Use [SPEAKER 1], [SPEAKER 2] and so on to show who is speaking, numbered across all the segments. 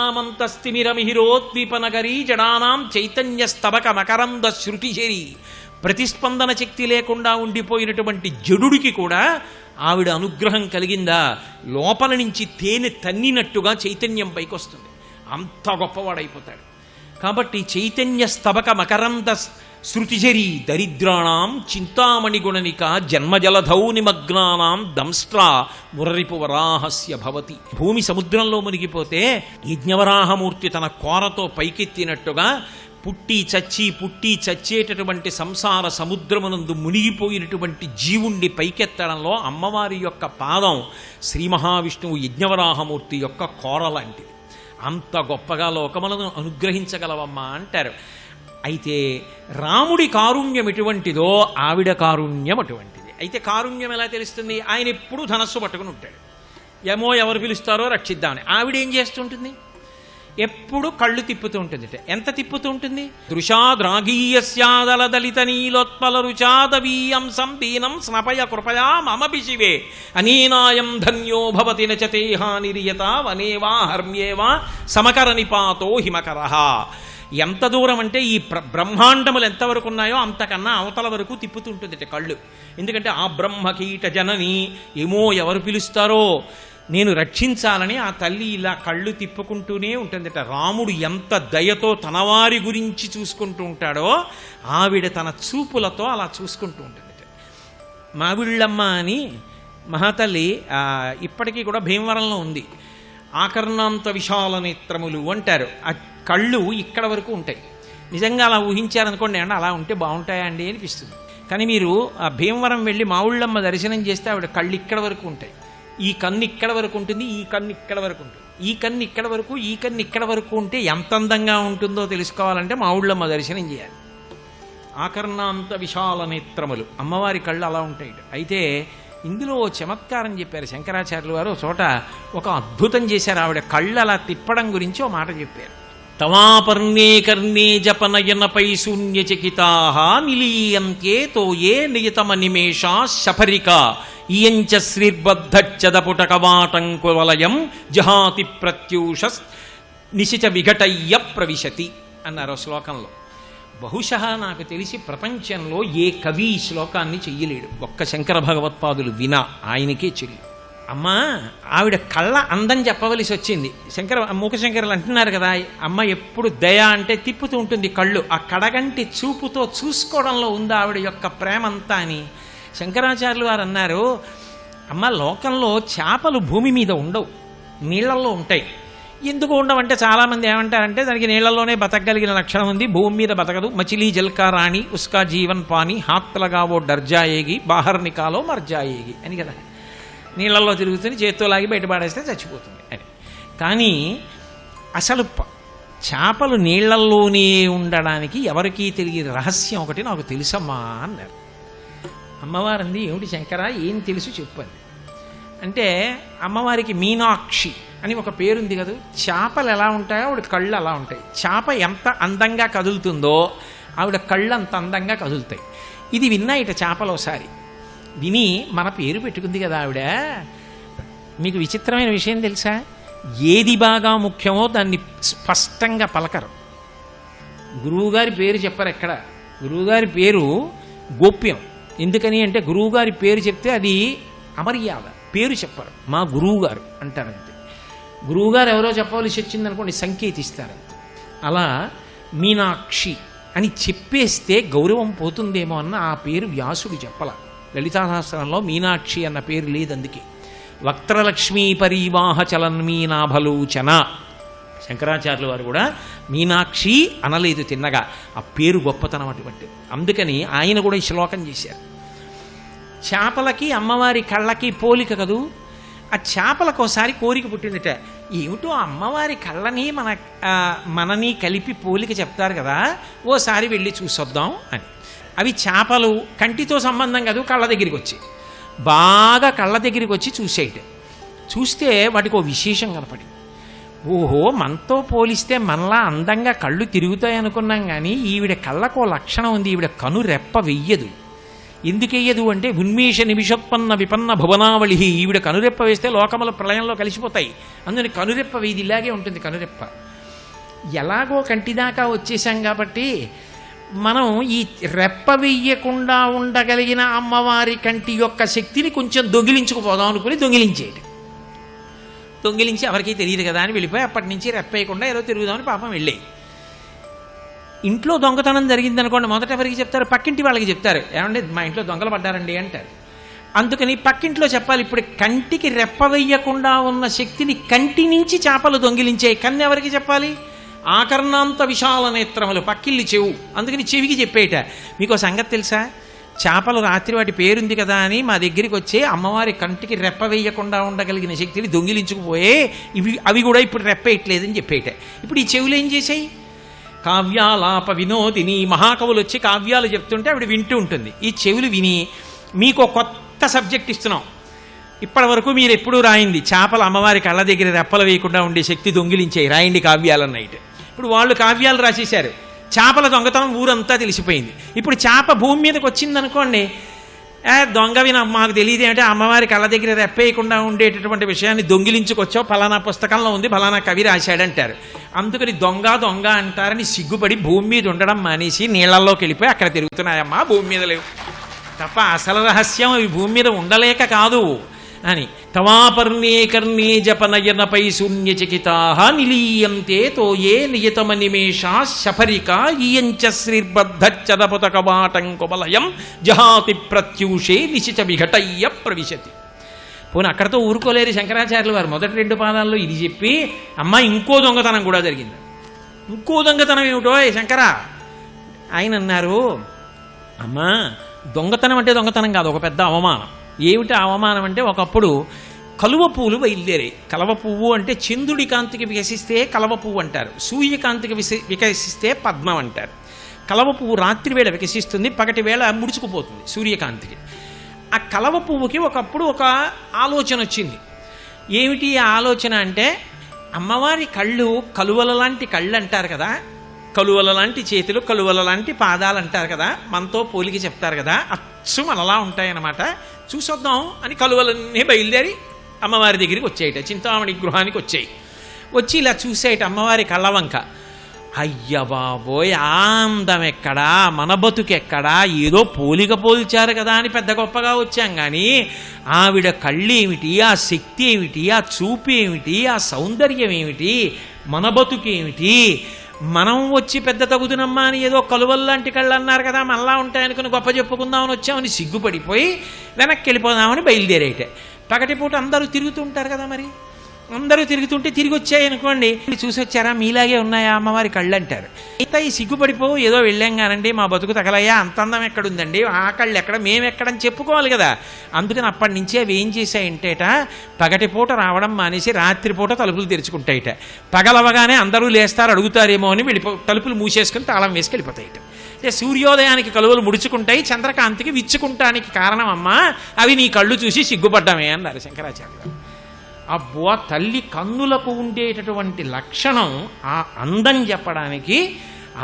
[SPEAKER 1] అజానామంతస్తిమిరమిహిరోద్వీపనగరీ జడానాం చైతన్యస్తబక మకరంద శృతిశరి. ప్రతిస్పందన శక్తి లేకుండా ఉండిపోయినటువంటి జడుడికి కూడా ఆవిడ అనుగ్రహం కలిగిందా, లోపల నుంచి తేనె తన్నినట్టుగా చైతన్యం పైకి వస్తుంది. అంత గొప్పవాడైపోతాడు. కాబట్టి చైతన్య స్తబక మకరంద శృతిశరీ దరిద్రాణం చింతామణి గుణనిక జన్మజలధౌ నిమగ్నానాం దంస్ట్రా మురరిపు వరాహస్య భవతి. భూమి సముద్రంలో మునిగిపోతే యజ్ఞవరాహమూర్తి తన కోరతో పైకెత్తినట్టుగా పుట్టి చచ్చేటటువంటి సంసార సముద్రమునందు మునిగిపోయినటువంటి జీవుణ్ణి పైకెత్తడంలో అమ్మవారి యొక్క పాదం శ్రీ మహావిష్ణువు యజ్ఞవరాహమూర్తి యొక్క కోర లాంటిది. అంత గొప్పగా లోకములను అనుగ్రహించగలవమ్మా అంటారు. అయితే రాముడి కారుణ్యం ఎటువంటిదో ఆవిడ కారుణ్యం అటువంటిది. అయితే కారుణ్యం ఎలా తెలుస్తుంది? ఆయన ఎప్పుడూ ధనస్సు పట్టుకుని ఉంటాడు. ఏమో ఎవరు పిలుస్తారో రక్షిద్దామని. ఆవిడ ఏం చేస్తుంటుంది? ఎప్పుడు కళ్ళు తిప్పుతూ ఉంటుంది. ఎంత తిప్పుతూ ఉంటుంది? దృశాద్రాగీయస్యాదల దళిత నీలోత్పల రుచాదవీయం సంపీనం స్నపయ కృపయా మమపి శివే అనీనాయం ధన్యో భవతి నచతేహానిరియత వనేవా హర్మ్యేవా సమకర నిపాతో హిమకరః. ఎంత దూరం అంటే ఈ బ్రహ్మాండములు ఎంతవరకు ఉన్నాయో అంతకన్నా అవతల వరకు తిప్పుతుంటుంది కళ్ళు. ఎందుకంటే ఆ బ్రహ్మకీట జనని ఏమో ఎవరు పిలుస్తారో నేను రక్షించాలని ఆ తల్లి ఇలా కళ్ళు తిప్పుకుంటూనే ఉంటుందట. రాముడు ఎంత దయతో తనవారి గురించి చూసుకుంటూ ఉంటాడో ఆవిడ తన చూపులతో అలా చూసుకుంటూ ఉంటుందట. మావిళ్ళమ్మ అని మహాతల్లి ఇప్పటికీ కూడా భీమవరంలో ఉంది. ఆకర్ణాంత విశాల నేత్రములు అంటారు. ఆ కళ్ళు ఇక్కడ వరకు ఉంటాయి. నిజంగా అలా ఊహించారనుకోండి, అంటే అలా ఉంటే బాగుంటాయా అండి అనిపిస్తుంది. కానీ మీరు ఆ భీమవరం వెళ్ళి మావుళ్ళమ్మ దర్శనం చేస్తే ఆవిడ కళ్ళు ఇక్కడ వరకు ఉంటాయి. ఈ కన్ను ఇక్కడ వరకు ఉంటుంది, ఈ కన్ను ఇక్కడ వరకు ఉంటుంది, ఈ కన్ను ఇక్కడ వరకు, ఈ కన్ను ఇక్కడ వరకు ఉంటే ఎంత అందంగా ఉంటుందో తెలుసుకోవాలంటే మావుళ్ళమ్మ దర్శనం చేయాలి. ఆకర్ణాంత విశాల నేత్రములు అమ్మవారి కళ్ళు అలా ఉంటాయి. అయితే ఇందులో చమత్కారం చెప్పారు శంకరాచార్యులు వారు. చోట ఒక అద్భుతం చేశారు. ఆవిడ కళ్ళు అలా తిప్పడం గురించి ఓ మాట చెప్పారు. తవాపర్ణే కర్ణే జపనయనపై శూన్యచకితాః నిలీయంతే తోయే నియతమ నిమేషా శఫరిక ఇయంచ శ్రీర్బద్ధచ్చదపుటకవాటంకువలయం జహాతి ప్రత్యూష నిశిచ విఘటయ్య ప్రవిశతి అన్నారు శ్లోకంలో. బహుశः నాకు తెలిసి ప్రపంచంలో ఏ కవి శ్లోకాన్ని చెయ్యలేడు. ఒక్క శంకర భగవత్పాదులు వినా ఆయనకే చెల్లి. అమ్మా ఆవిడ కళ్ళ అందం చెప్పవలసి వచ్చింది. మూకశంకరులు అంటున్నారు కదా, అమ్మ ఎప్పుడు దయ అంటే తిప్పుతూ ఉంటుంది కళ్ళు. ఆ కడగంటి చూపుతో చూసుకోవడంలో ఉంది ఆవిడ యొక్క ప్రేమంతా అని శంకరాచార్యులు వారు అన్నారు. అమ్మ లోకంలో చేపలు భూమి మీద ఉండవు, నీళ్లలో ఉంటాయి. ఎందుకు ఉండవంటే చాలామంది ఏమంటారంటే దానికి నీళ్లలోనే బతకగలిగిన లక్షణం ఉంది, భూమి మీద బతకదు. మచిలీ జల్కా రాణి ఉస్కా జీవన్ పాని హాత్ లగావో డర్జాయేగి బాహర్ నికాలో మర్జాయేగి అని కదా. నీళ్లలో తిరుగుతుంది, చేత్తో లాగి బయటపడేస్తే చచ్చిపోతుంది అని. కానీ అసలు చేపలు నీళ్లల్లోనే ఉండడానికి ఎవరికీ తెలియని రహస్యం ఒకటి నాకు తెలుసమ్మా అన్నారు. అమ్మవారంది ఏమిటి శంకర ఏం తెలుసు చెప్పండి అంటే, అమ్మవారికి మీనాక్షి అని ఒక పేరుంది కదా. చేపలు ఎలా ఉంటాయో ఆవిడ కళ్ళు అలా ఉంటాయి. చేప ఎంత అందంగా కదులుతుందో ఆవిడ కళ్ళు అంత అందంగా కదులుతాయి. ఇది విన్నా ఇట చేపలు ఒకసారి విని మన పేరు పెట్టుకుంది కదా ఆవిడ. మీకు విచిత్రమైన విషయం తెలుసా? ఏది బాగా ముఖ్యమో దాన్ని స్పష్టంగా పలకరు. గురువుగారి పేరు చెప్పరు ఎక్కడ. గురువుగారి పేరు గోప్యం. ఎందుకని అంటే గురువుగారి పేరు చెప్తే అది అమర్యాద. పేరు చెప్పరు, మా గురువుగారు అంటారంతే. గురువుగారు ఎవరో చెప్పవలసి వచ్చిందనుకోండి సంకేతిస్తారంతే. అలా మీనాక్షి అని చెప్పేస్తే గౌరవం పోతుందేమో అన్న ఆ పేరు వ్యాసుడు చెప్పల. లలితాశాస్త్రంలో మీనాక్షి అన్న పేరు లేదు. అందుకే వక్త్రలక్ష్మీ పరీవాహ చలన్మీనాభలోచన శంకరాచార్యుల వారు కూడా మీనాక్షి అనలేదు తిన్నగా. ఆ పేరు గొప్పతనం అటువంటి. అందుకని ఆయన కూడా ఈ శ్లోకం చేశారు. చేపలకి అమ్మవారి కళ్ళకి పోలిక కదూ. ఆ చేపలకు ఒకసారి కోరిక పుట్టిందిట, ఏమిటో అమ్మవారి కళ్ళని మనని కలిపి పోలిక చెప్తారు కదా, ఓసారి వెళ్ళి చూసొద్దాం అని. అవి చేపలు కంటితో సంబంధం కాదు, కళ్ళ దగ్గరికి వచ్చి బాగా కళ్ళ దగ్గరికి వచ్చి చూసేయటం. చూస్తే వాటికి ఓ విశేషం కనపడింది. ఓహో మనతో పోలిస్తే మనలా అందంగా కళ్ళు తిరుగుతాయి అనుకున్నాం, కానీ ఈవిడ కళ్ళకో లక్షణం ఉంది. ఈవిడ కను రెప్ప వెయ్యదు. ఎందుకెయ్యదు అంటే ఉన్మేష నిమిషోత్పన్న విపన్న భువనావళి, ఈవిడ కనురెప్ప వేస్తే లోకముల ప్రళయంలో కలిసిపోతాయి. అందుకని కనురెప్ప వీధి ఇలాగే ఉంటుంది. కనురెప్ప ఎలాగో కంటిదాకా వచ్చేసాం కాబట్టి మనం ఈ రెప్ప వెయ్యకుండా ఉండగలిగిన అమ్మవారి కంటి యొక్క శక్తిని కొంచెం దొంగిలించుకుపోదాం అనుకుని దొంగిలించేయటం. దొంగిలించి ఎవరికీ తెలియదు కదా అని వెళ్ళిపోయి అప్పటి నుంచి రెప్ప వేయకుండా ఏదో తిరుగుదామని పాపం వెళ్ళాయి. ఇంట్లో దొంగతనం జరిగిందనుకోండి, మొదట ఎవరికి చెప్తారు? పక్కింటి వాళ్ళకి చెప్తారు. ఏమంటే మా ఇంట్లో దొంగలు పడ్డారండి అంటారు. అందుకని పక్కింట్లో చెప్పాలి. ఇప్పుడు కంటికి రెప్ప వెయ్యకుండా ఉన్న శక్తిని కంటి నుంచి చేపలు దొంగిలించే కన్ను ఎవరికి చెప్పాలి? ఆకర్ణాంత విశాల నేత్రములు, పక్కిల్లి చెవు. అందుకని చెవికి చెప్పేట. మీకు సంగతి తెలుసా? చేపలు రాత్రి వాటి పేరుంది కదా అని మా దగ్గరికి వచ్చే అమ్మవారి కంటికి రెప్ప వేయకుండా ఉండగలిగిన శక్తిని దొంగిలించుకుపోయే అవి కూడా ఇప్పుడు రెప్ప వేయట్లేదని చెప్పేట. ఇప్పుడు ఈ చెవులు ఏం చేసాయి? కావ్యాలాప వినోదిని, మహాకవులు వచ్చి కావ్యాలు చెప్తుంటే ఆవిడ వింటూ ఉంటుంది. ఈ చెవులు విని మీకు కొత్త సబ్జెక్ట్ ఇస్తున్నాం. ఇప్పటి వరకు మీరు ఎప్పుడూ రాయింది చేపల అమ్మవారి కళ్ళ దగ్గర రెప్పలు వేయకుండా ఉండే శక్తి దొంగిలించాయి, రాయండి కావ్యాలన్నైట్. ఇప్పుడు వాళ్ళు కావ్యాలు రాసేశారు. చేపల దొంగతనం ఊరంతా తెలిసిపోయింది. ఇప్పుడు చేప భూమి మీదకి వచ్చిందనుకోండి, దొంగవి మాకు తెలియదు అంటే అమ్మవారి కళ్ళ దగ్గర రెప్పేయకుండా ఉండేటటువంటి విషయాన్ని దొంగిలించుకొచ్చావు, ఫలానా పుస్తకంలో ఉంది, ఫలానా కవి రాశాడంటారు. అందుకని దొంగ దొంగ అంటారని సిగ్గుపడి భూమి మీద ఉండడం మానేసి నీళ్లలోకి వెళ్ళిపోయి అక్కడ తిరుగుతున్నాయమ్మా, భూమి మీద లేవు తప్ప. అసలు రహస్యం అవి భూమి మీద ఉండలేక కాదు అని. తవాపర్ణే కర్ణే జపనయనపై శూన్యచకితా నిలీయంతే తోయే నియతమనిమేషా శఫరిక ఈయంచ శ్రీర్బద్ధచ్చదపుతకవాటంకుబలయం జహాతి ప్రత్యూషే నిశిచ విఘటయ్య ప్రవిశతి. పోనీ అక్కడతో ఊరుకోలేరు శంకరాచార్యులు వారు. మొదటి 2 పాదాల్లో ఇది చెప్పి అమ్మ ఇంకో దొంగతనం కూడా జరిగింది. ఇంకో దొంగతనం ఏమిటో శంకర ఆయన అన్నారు. అమ్మా దొంగతనం అంటే దొంగతనం కాదు, ఒక పెద్ద అవమానం. ఏమిటి అవమానం అంటే, ఒకప్పుడు కలువ పువ్వులు బయలుదేరాయి. కలవ పువ్వు అంటే చంద్రుడి కాంతికి వికసిస్తే కలవ పువ్వు అంటారు, సూర్యకాంతికి వికసిస్తే పద్మం అంటారు. కలవ పువ్వు రాత్రి వేళ వికసిస్తుంది, పగటి వేళ ముడుచుకుపోతుంది సూర్యకాంతికి. ఆ కలవ పువ్వుకి ఒకప్పుడు ఒక ఆలోచన వచ్చింది. ఏమిటి ఆ ఆలోచన అంటే, అమ్మవారి కళ్ళు కలువల లాంటి కళ్ళు అంటారు కదా, కలువల లాంటి చేతులు, కలువల లాంటి పాదాలు అంటారు కదా, మనతో పోలిక చెప్తారు కదా, అచ్చు మనలా ఉంటాయన్నమాట, చూసొద్దాం అని కలువలన్నీ బయలుదేరి అమ్మవారి దగ్గరికి వచ్చేయట. చింతామణి గృహానికి వచ్చాయి. వచ్చి ఇలా చూసేయట అమ్మవారి కళ్ళవంక. అయ్య బాబోయ్, ఆందం ఎక్కడా, మన బతుకెక్కడా, ఏదో పోలిక పోల్చారు కదా అని పెద్ద గొప్పగా వచ్చాం. కానీ ఆవిడ కళ్ళేమిటి, ఆ శక్తి ఏమిటి, ఆ చూపు ఏమిటి, ఆ సౌందర్యం ఏమిటి, మన బతుకేమిటి, మనం వచ్చి పెద్ద తగుదునమ్మా అని ఏదో కలువల్లాంటి కళ్ళు అన్నారు కదా, మనలా ఉంటాయనుకుని గొప్ప చెప్పుకుందామని వచ్చామని సిగ్గుపడిపోయి వెనక్కి వెళ్ళిపోదామని బయలుదేరేట. పగటిపూట అందరూ తిరుగుతూ ఉంటారు కదా, మరి అందరూ తిరుగుతుంటే తిరిగి వచ్చాయనుకోండి, చూసి వచ్చారా మీలాగే ఉన్నాయా అమ్మవారి కళ్ళు అంటారు. ఇంత ఈ సిగ్గుపడిపో ఏదో వెళ్ళాం కానండి, మా బతుకు తగలయ్యా, అంత అందం ఎక్కడుందండి, ఆ కళ్ళు ఎక్కడ, మేమెక్కడని చెప్పుకోవాలి కదా. అందుకని అప్పటి నుంచి అవి ఏం చేశాయంటేట, పగటిపూట రావడం మానేసి రాత్రిపూట తలుపులు తెరుచుకుంటాయిట. పగలవగానే అందరూ లేస్తారు అడుగుతారేమో అని తలుపులు మూసేసుకుని తాళం వేసుకు వెళ్ళిపోతాయిట. అంటే సూర్యోదయానికి కలువలు ముడుచుకుంటాయి, చంద్రకాంతికి విచ్చుకుంటానికి కారణం అమ్మా అవి నీ కళ్ళు చూసి సిగ్గుపడ్డమే అన్నారు శంకరాచార్య. అబ్బో, తల్లి కన్నులకు ఉండేటటువంటి లక్షణం, ఆ అందం చెప్పడానికి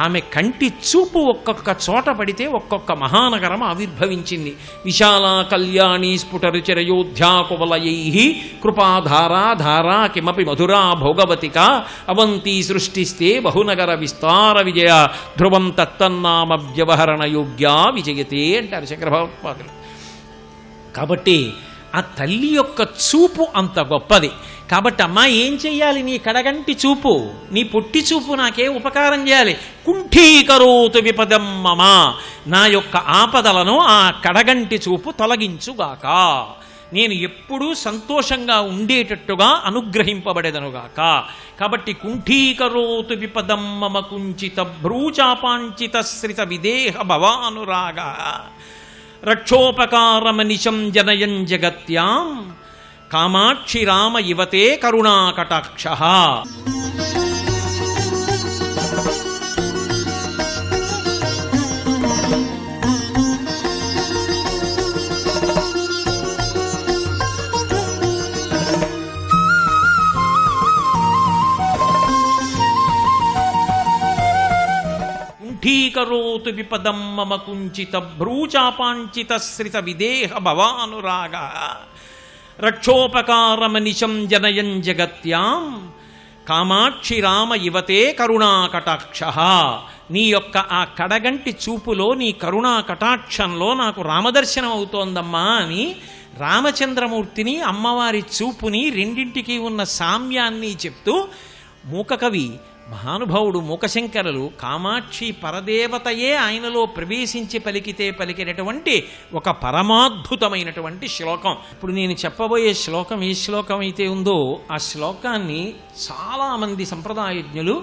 [SPEAKER 1] ఆమె కంటి చూపు ఒక్కొక్క చోట పడితే ఒక్కొక్క మహానగరం ఆవిర్భవించింది. విశాల కళ్యాణి స్ఫుటరుచరయోధ్యా కువలయై కృపాధారా కిమపి మధురా భోగవతిక అవంతి సృష్టిస్తే బహునగర విస్తార విజయ ధ్రువం తత్తన్నామ వ్యవహరణ యోగ్యా విజయతే అంటారు శంకర భగవత్పాదులు. కాబట్టి ఆ తల్లి యొక్క చూపు అంత గొప్పది. కాబట్టి అమ్మా ఏం చెయ్యాలి, నీ కడగంటి చూపు, నీ పొట్టి చూపు నాకే ఉపకారం చేయాలి. కుంఠీకరోతు విపదం మమ, నా యొక్క ఆపదలను ఆ కడగంటి చూపు తొలగించుగాక, నేను ఎప్పుడూ సంతోషంగా ఉండేటట్టుగా అనుగ్రహింపబడేదనుగాక. కాబట్టి కుంఠీకరోతు విపదం మమ కుంచిత భ్రూచాపాంచిత శ్రిత విదేహ భవానురాగ రక్షోపకారమనిశం జనయం జగత్యాం కామాక్షి రామ యువతే కరుణాకటాక్ష. దుఃఖీకరోతు విపదం మమ కుంచిత భ్రూచాపాంచిత శ్రిత విదేహ భవానురాగ రక్షోపకారమనిశం జనయం జగత్యాం కామాక్షి రామ యువతే కరుణాకటాక్ష. నీ యొక్క ఆ కడగంటి చూపులో, నీ కరుణా కటాక్షంలో నాకు రామదర్శనం అవుతోందమ్మా అని రామచంద్రమూర్తిని, అమ్మవారి చూపుని, రెండింటికి ఉన్న సామ్యాన్ని చెప్తూ మూకకవి మహానుభావుడు మూకశంకరులు కామాక్షి పరదేవతయే ఆయనలో ప్రవేశించి పలికితే పలికినటువంటి ఒక పరమాద్భుతమైనటువంటి శ్లోకం. ఇప్పుడు నేను చెప్పబోయే శ్లోకం ఏ శ్లోకం అయితే ఉందో ఆ శ్లోకాన్ని చాలామంది సంప్రదాయజ్ఞులు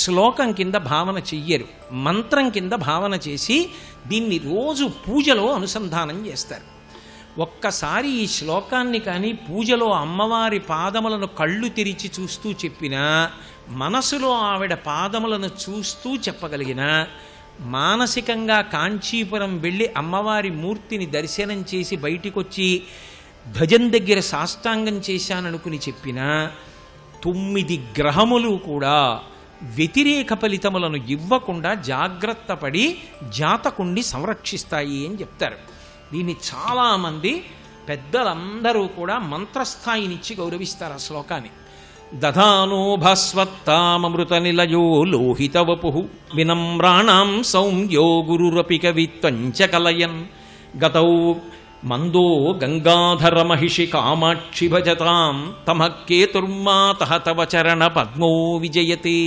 [SPEAKER 1] శ్లోకం కింద భావన చెయ్యరు, మంత్రం కింద భావన చేసి దీన్ని రోజు పూజలో అనుసంధానం చేస్తారు. ఒక్కసారి ఈ శ్లోకాన్ని కానీ పూజలో అమ్మవారి పాదములను కళ్ళు తెరిచి చూస్తూ చెప్పినా, మనసులో ఆవిడ పాదములను చూస్తూ చెప్పగలిగిన, మానసికంగా కాంచీపురం వెళ్ళి అమ్మవారి మూర్తిని దర్శనం చేసి బయటికొచ్చి ధ్వజం దగ్గర సాష్టాంగం చేశాననుకుని చెప్పిన 9 గ్రహములు కూడా వ్యతిరేక ఫలితములను ఇవ్వకుండా జాగ్రత్త పడి జాతకుణ్ణి సంరక్షిస్తాయి అని చెప్తారు. దీన్ని చాలామంది పెద్దలందరూ కూడా మంత్రస్థాయినిచ్చి గౌరవిస్తారు ఆ శ్లోకాన్ని. దధానో భాస్వత్తామృత నిలయో లోహిత వపు వినమ్రాణాం సౌమ్యో గురురపి కవిత్వంచ కలయన్ గతౌ మందో గంగాధర మహిషి కామాక్షి భజతాం తమః కేతుర్మాతః తవ చరణ పద్మో విజయతే.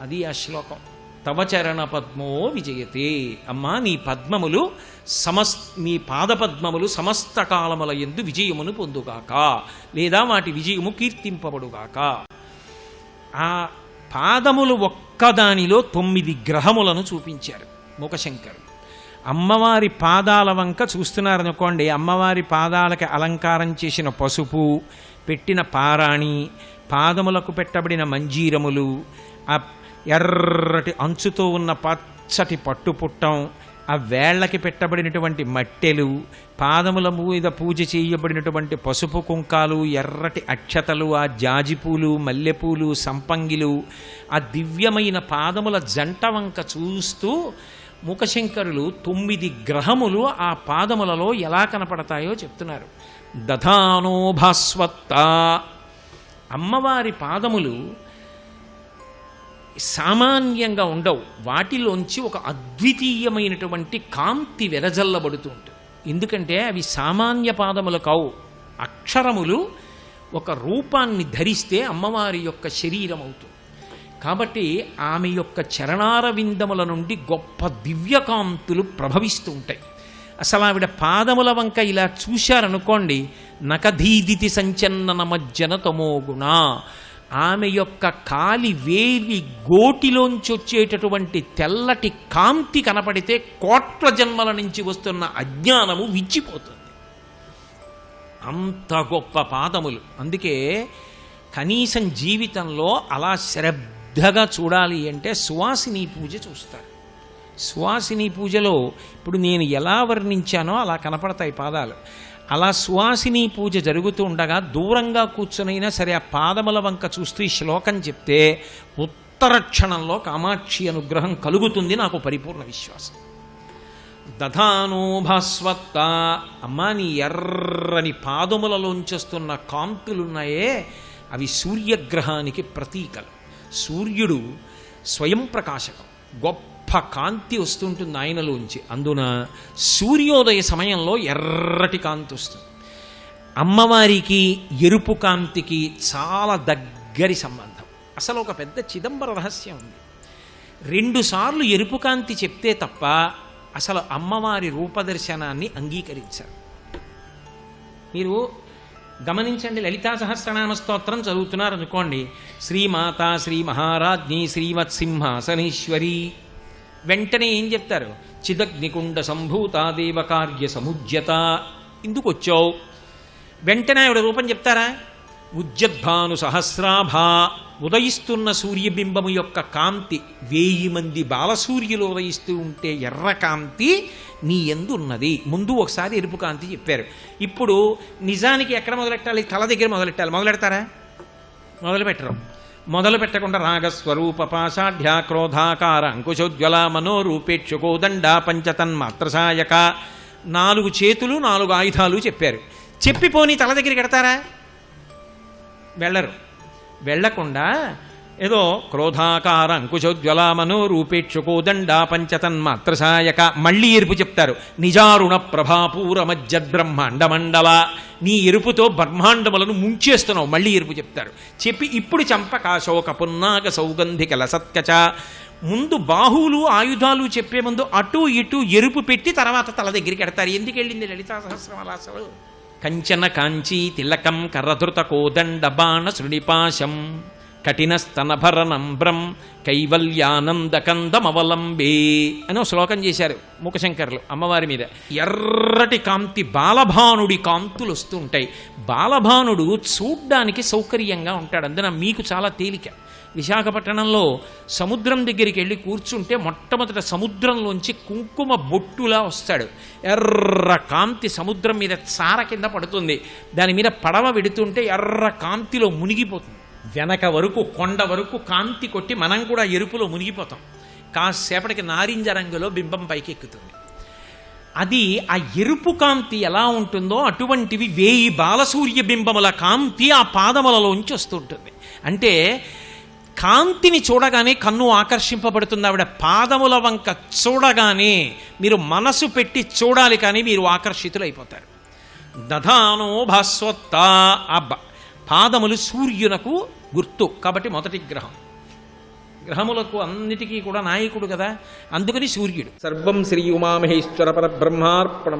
[SPEAKER 1] అది ఆ శ్లోకం. తవ చరణ పద్మో విజయతే. అమ్మా, నీ పద్మములు నీ పాదపద్మములు సమస్త కాలముల యందు విజయమును పొందుగాక, లేదా వాటి విజయము కీర్తింపబడుగాక. ఆ పాదములు ఒక్కదానిలో 9 గ్రహములను చూపించారు మూకశంకరుడు. అమ్మవారి పాదాల వంక చూస్తున్నారనుకోండి, అమ్మవారి పాదాలకి అలంకారం చేసిన పసుపు, పెట్టిన పారాణి, పాదములకు పెట్టబడిన మంజీరములు, ఆ ఎర్రటి అంచుతో ఉన్న పచ్చటి పట్టుపుట్టం, ఆ వేళ్లకి పెట్టబడినటువంటి మట్టెలు, పాదముల మీద పూజ చేయబడినటువంటి పసుపు కుంకాలు, ఎర్రటి అక్షతలు, ఆ జాజిపూలు, మల్లెపూలు, సంపంగిలు, ఆ దివ్యమైన పాదముల జంట వంక చూస్తూ మూకశంకరులు 9 గ్రహములు ఆ పాదములలో ఎలా కనపడతాయో చెప్తున్నారు. దధానో భాస్వత్త. అమ్మవారి పాదములు సామాన్యంగా ఉండవు, వాటిలోంచి ఒక అద్వితీయమైనటువంటి కాంతి వెదజల్లబడుతూ ఉంటుంది. ఎందుకంటే అవి సామాన్య పాదములు కావు, అక్షరములు ఒక రూపాన్ని ధరిస్తే అమ్మవారి యొక్క శరీరం అవుతుంది. కాబట్టి ఆమె యొక్క చరణారవిందముల నుండి గొప్ప దివ్యకాంతులు ప్రభవిస్తూ ఉంటాయి. అసలు ఆవిడ పాదముల వంక ఇలా చూశారనుకోండి, నకధీదితి సంచన్నన మజ్జన తమోగుణ. ఆమె యొక్క కాలి వేలి గోటిలోంచి వచ్చేటటువంటి తెల్లటి కాంతి కనపడితే కోట్ల జన్మల నుంచి వస్తున్న అజ్ఞానము విచ్చిపోతుంది. అంత గొప్ప పాదములు. అందుకే కనీసం జీవితంలో అలా శ్రద్ధగా చూడాలి అంటే సువాసిని పూజ చూస్తారు. సువాసిని పూజలో ఇప్పుడు నేను ఎలా వర్ణించానో అలా కనపడతాయి పాదాలు. అలా సువాసిని పూజ జరుగుతూ ఉండగా దూరంగా కూర్చునైనా సరే ఆ పాదముల వంక చూస్తూ ఈ శ్లోకం చెప్తే ఉత్తర క్షణంలో కామాక్షి అనుగ్రహం కలుగుతుంది, నాకు పరిపూర్ణ విశ్వాసం. దధానో భాస్వత్త. అమ్మా, నీ ఎర్రని పాదములలోంచొస్తున్న కాంతులున్నాయే అవి సూర్యగ్రహానికి ప్రతీకలు. సూర్యుడు స్వయం ప్రకాశకం, గొప్ప కాంతి వస్తుంటుంది ఆయనలోంచి. అందున సూర్యోదయ సమయంలో ఎర్రటి కాంతి వస్తుంది. అమ్మవారికి ఎరుపు కాంతికి చాలా దగ్గరి సంబంధం. అసలు ఒక పెద్ద చిదంబర రహస్యం ఉంది. 2 సార్లు ఎరుపు కాంతి చెప్తే తప్ప అసలు అమ్మవారి రూపదర్శనాన్ని అంగీకరించారు. మీరు గమనించండి, లలితా సహస్రనామ స్తోత్రం చదువుతున్నారు అనుకోండి, శ్రీమాత శ్రీ మహారాజ్ఞి శ్రీమత్సింహాసనేశ్వరి, వెంటనే ఏం చెప్తారు? చిదగ్నికుండ సంభూత దేవకార్య సముజ్యత. ఇందుకు వచ్చావు వెంటనే ఆవిడ రూపం చెప్తారా? ఉజ్జద్భాను సహస్రాభ. ఉదయిస్తున్న సూర్యబింబము యొక్క కాంతి 1000 మంది బాలసూర్యులు ఉదయిస్తూ ఉంటే ఎర్ర కాంతి నీ యందు ఉన్నది. ముందు ఒకసారి ఎరుపు కాంతి చెప్పారు. ఇప్పుడు నిజానికి ఎక్కడ మొదలెట్టాలి? తల దగ్గర మొదలెట్టాలి. మొదలెడతారా? మొదలుపెట్టరు. మొదలు పెట్టకుండా రాగస్వరూప పాషాఢ్య క్రోధాకార అంకుశోజ్వల మనోరూపేక్షుకోదండ పంచతన్మాత్రసాయక 4 చేతులు 4 ఆయుధాలు చెప్పారు. చెప్పిపోని తల దగ్గరికి కడతారా? వెళ్ళరు. వెళ్ళకుండా ఏదో క్రోధాకార అంకుశోజ్వల మనోరూపేక్షుకోదండ పంచతన్మాత్రసాయక మళ్ళీ ఎరుపు చెప్తారు. నిజారుణ ప్రభాపూర మధ్య బ్రహ్మాండ మండల, నీ ఎరుపుతో బ్రహ్మాండములను ముంచేస్తున్నావు. మళ్ళీ ఎరుపు చెప్తారు. చెప్పి ఇప్పుడు చంపకాశోక పున్నాగ సౌగంధిక లసత్కచ, ముందు బాహువులు ఆయుధాలు చెప్పే ముందు అటు ఇటు ఎరుపు పెట్టి తర్వాత తల దగ్గరికి ఎడతారు. ఎందుకు వెళ్ళింది లలితా సహస్రం అసలు? కంచన కాంచీ తిలకం కరధృత కోదండ బాణ శృణిపాశం కఠిన స్తనభరణంబ్రం కైవల్యానందకందమవలంబే అని శ్లోకం చేశారు మూకశంకర్లు అమ్మవారి మీద. ఎర్రటి కాంతి బాలభానుడి కాంతులు వస్తూ ఉంటాయి. బాలభానుడు చూడ్డానికి సౌకర్యంగా ఉంటాడు. అందున మీకు చాలా తేలిక. విశాఖపట్నంలో సముద్రం దగ్గరికి వెళ్ళి కూర్చుంటే మొట్టమొదట సముద్రంలోంచి కుంకుమ బొట్టులా వస్తాడు. ఎర్ర కాంతి సముద్రం మీద సార కింద పడుతుంది. దాని మీద పడవ వెడుతుంటే ఎర్ర కాంతిలో మునిగిపోతుంది. వెనక వరకు కొండ వరకు కాంతి కొట్టి మనం కూడా ఎరుపులో మునిగిపోతాం. కాసేపటికి నారింజ రంగులో బింబం పైకి ఎక్కుతుంది. అది ఆ ఎరుపు కాంతి ఎలా ఉంటుందో అటువంటివి 1000 బాలసూర్య బింబముల కాంతి ఆ పాదములలోంచి వస్తుంటుంది. అంటే కాంతిని చూడగానే కన్ను ఆకర్షింపబడుతుంది. ఆవిడ పాదముల వంక చూడగానే మీరు మనసు పెట్టి చూడాలి, కానీ మీరు ఆకర్షితులైపోతారు. దధానో భాస్వత్త, ఆ పాదములు సూర్యునకు గుర్తు కాబట్టి మొదటి గ్రహం. గ్రహములకు అన్నిటికీ కూడా నాయకుడు కదా, అందుకని సూర్యుడు. సర్వం శ్రీ ఉమామహేశ్వర పరబ్రహ్మార్పణమస్తు.